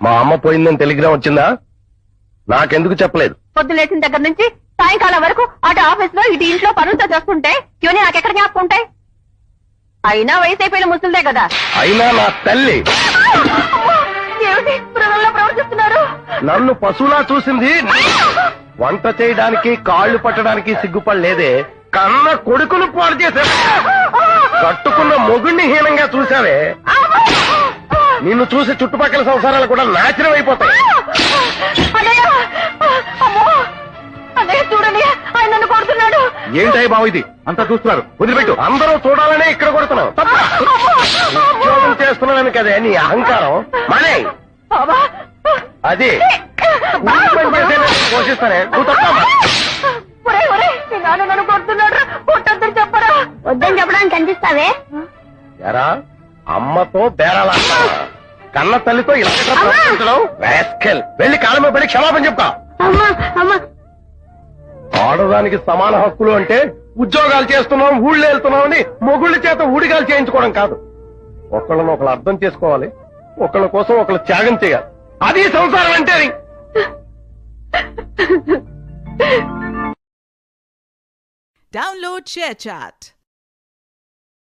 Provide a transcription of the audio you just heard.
మా అమ్మ పోయిందని టెలిగ్రామ్ వచ్చిందా? నాకెందుకు చెప్పలేదు? పొద్దు లేచిన దగ్గర నుంచి సాయంకాలం వరకు అటు ఆఫీస్ లో ఇటు ఇంట్లో పనులతో చేస్తుంటే ఇవన్నీ నాకెక్కడ జ్ఞాపకం ఉంటాయి? అయినా వయసు అయిపోయిన ముసలిదే కదా. అయినా నా తల్లి ఏమిటి మృగంలో ప్రవర్తిస్తున్నారు? నన్ను పశువులా చూసింది. వంట చేయడానికి కాళ్ళు పట్టడానికి సిగ్గుపడలేదే, కన్న కొడుకును పాడు చేశావే, కట్టుకున్న మొగుణ్ణి హీనంగా చూసావే. నిన్ను చూసి చుట్టుపక్కల సంసారాలు కూడా నాశనం అయిపోతాయి. అన్నయ్య చూడండి, ఆయన నన్ను కొడుతున్నాడు. ఏంటయ్య బాబు ఇది? అంతా చూస్తున్నారు, వదిలిపెట్టు. అందరూ చూడాలనే ఇక్కడ కొడుతున్నావు. ఉద్యోగం చేస్తున్నానని కదే నీ అహంకారం. మనే అది పోషిస్తానే, నువ్వు తప్పమ్మా. నన్ను కొడుతున్నాడు, కొట్టద్దని చెప్పరా? వద్దని చెప్పడానికి కనిపిస్తావే. ఎరా అమ్మతో బేరాలా? కన్న తల్లితో ఇలా ప్రవర్తించడం రాస్కెల్. వెళ్ళి కాలమే పడి క్షమాపణ చెప్తా. ఆడదానికి సమాన హక్కులు అంటే ఉద్యోగాలు చేస్తున్నాం, ఊళ్ళో వెళ్తున్నాం అని మొగుళ్ళ చేత ఊడిగాలు చేయించుకోవడం కాదు. ఒకళ్ళని ఒకళ్ళు అర్థం చేసుకోవాలి, ఒకళ్ళ కోసం ఒకళ్ళు త్యాగం చేయాలి. అది సంసారం అంటే. Download ShareChat.